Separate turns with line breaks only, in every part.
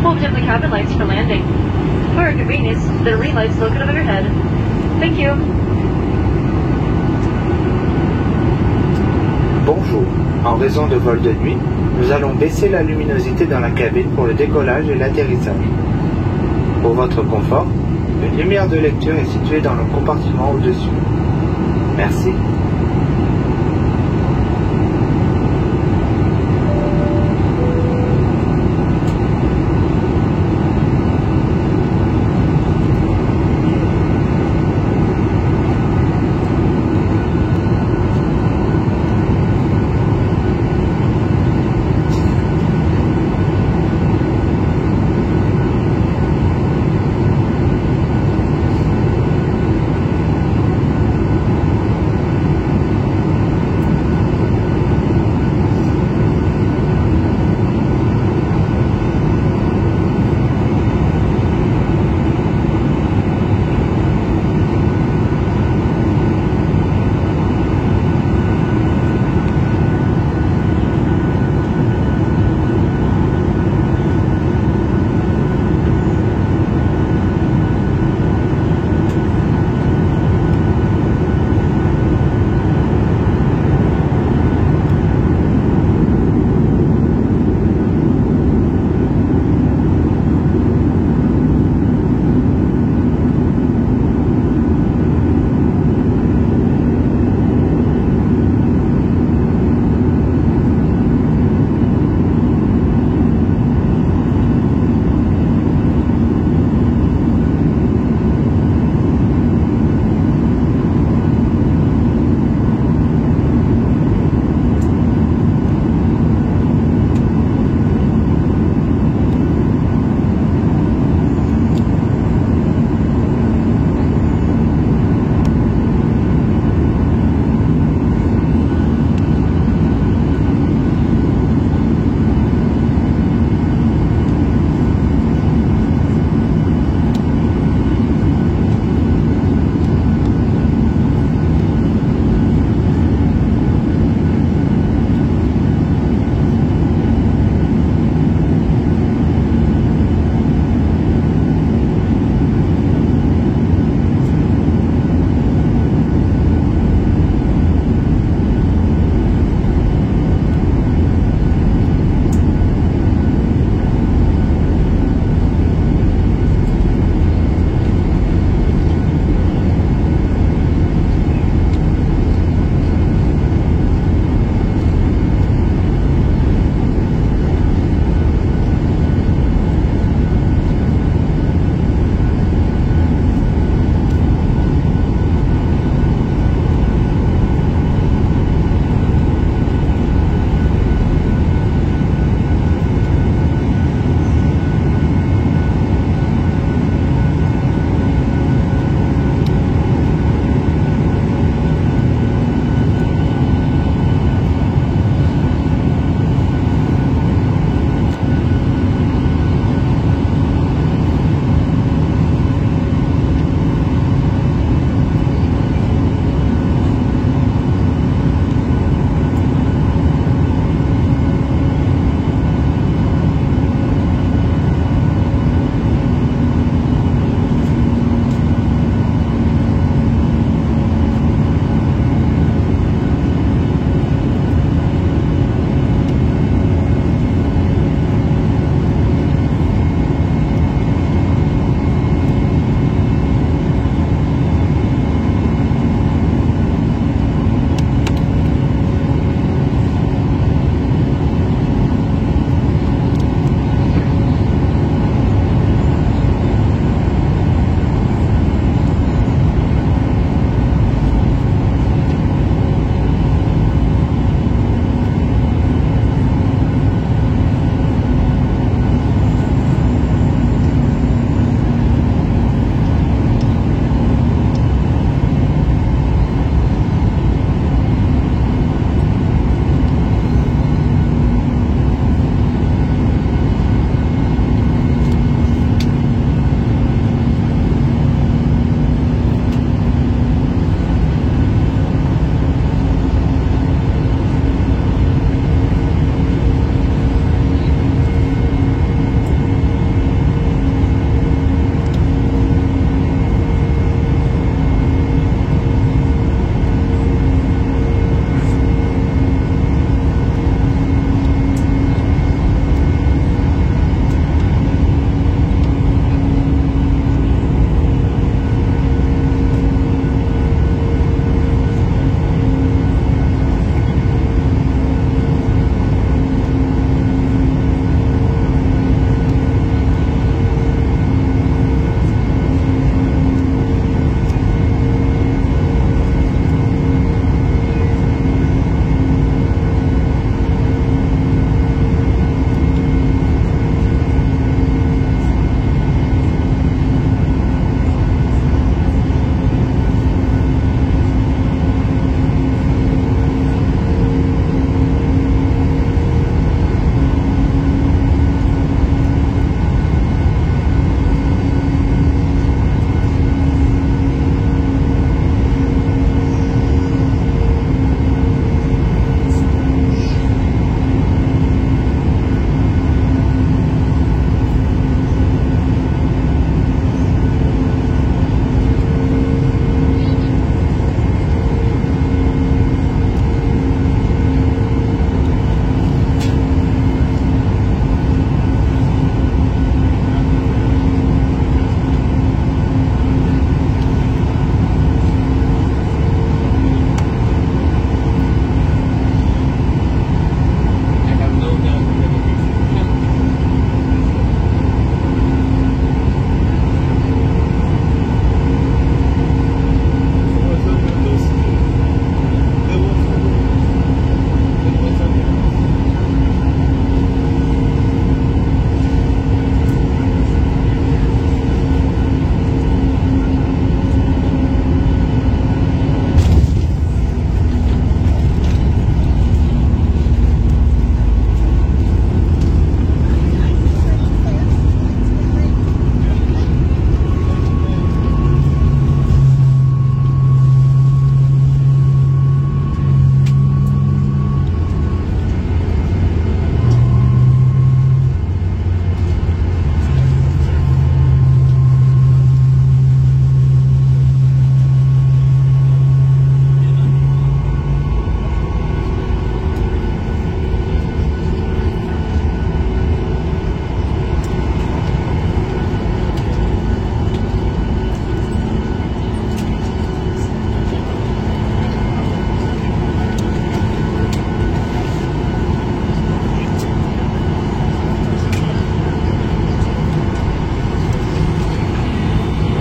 Hold dim the cabin lights for landing. For your convenience, the ring lights located above your head. Thank you.
Bonjour. En raison de vol de nuit, nous allons baisser la luminosité dans la cabine pour le décollage et l'atterrissage. Pour votre confort, une lumière de lecture est située dans le compartiment au-dessus. Merci.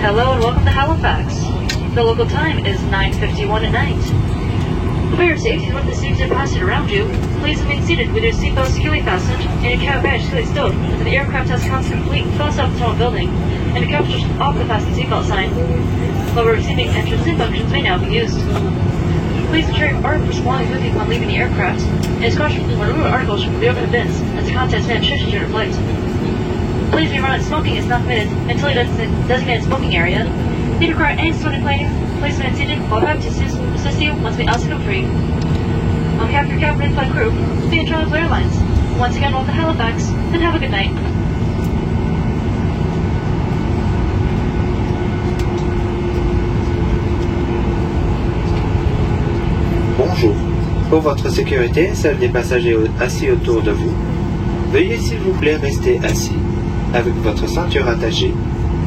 Hello and welcome to Halifax. The local time is 9:51 at night. For your safety, when the seats are fastened around you, please remain seated with your seatbelt securely fastened and your cabin badge securely stowed until the aircraft has crossed complete full stop the tall building and the cabin switched off the fasten seatbelt sign. Lower receiving entrance and functions may now be used. Please ensure your articles belonging with you upon leaving the aircraft, and is cautioned to remove articles from the open bins as the contents may have shifted during your flight. Please be reminded smoking is not permitted until you designated smoking area. If you require any smoking cleaning, please remain seated while we have to assist you once we ask you to free. On behalf of your captain and flight crew, be in Charles Airlines. Once again, welcome to Halifax, and have a good night.
Bonjour. Pour votre sécurité et celle des passagers assis autour de vous, veuillez s'il vous plaît rester assis, avec votre ceinture attachée,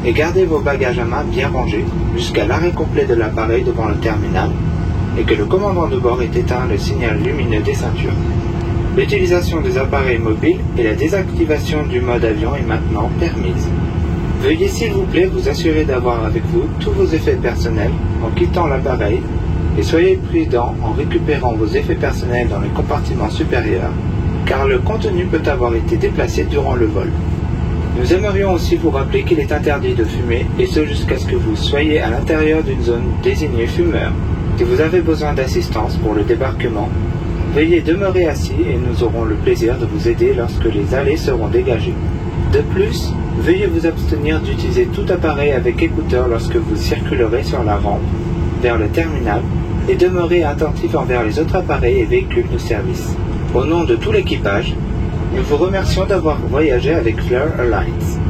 et gardez vos bagages à main bien rangés jusqu'à l'arrêt complet de l'appareil devant le terminal, et que le commandant de bord ait éteint le signal lumineux des ceintures. L'utilisation des appareils mobiles et la désactivation du mode avion est maintenant permise. Veuillez s'il vous plaît vous assurer d'avoir avec vous tous vos effets personnels en quittant l'appareil, et soyez prudent en récupérant vos effets personnels dans les compartiments supérieurs, car le contenu peut avoir été déplacé durant le vol. Nous aimerions aussi vous rappeler qu'il est interdit de fumer, et ce jusqu'à ce que vous soyez à l'intérieur d'une zone désignée fumeur. Si vous avez besoin d'assistance pour le débarquement, veuillez demeurer assis et nous aurons le plaisir de vous aider lorsque les allées seront dégagées. De plus, veuillez vous abstenir d'utiliser tout appareil avec écouteurs lorsque vous circulerez sur la rampe vers le terminal et demeurez attentif envers les autres appareils et véhicules de service. Au nom de tout l'équipage, nous vous remercions d'avoir voyagé avec Fleur Airlines.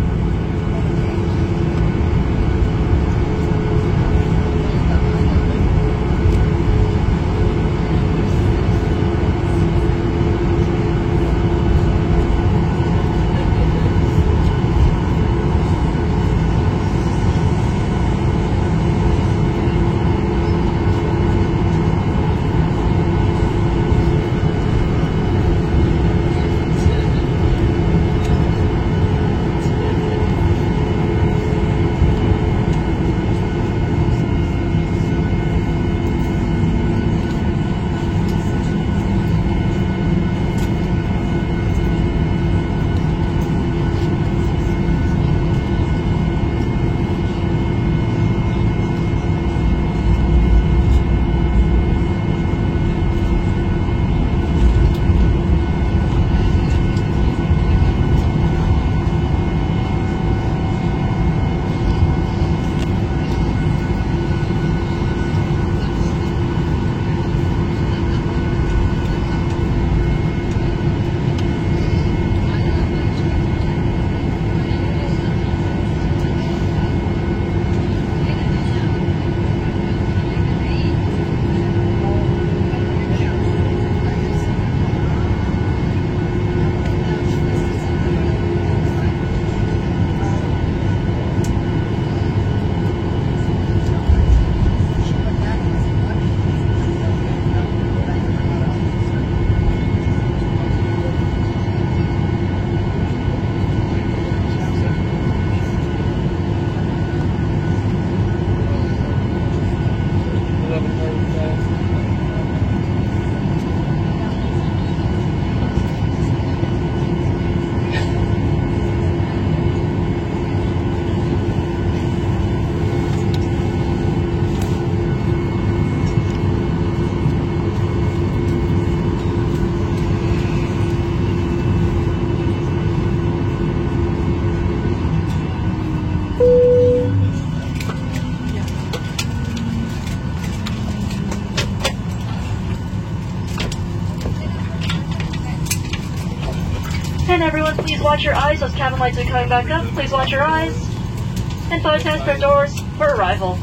And everyone, please watch your eyes. Those cabin lights are coming back up. Please watch your eyes. And flight attendants, prepare doors for arrival.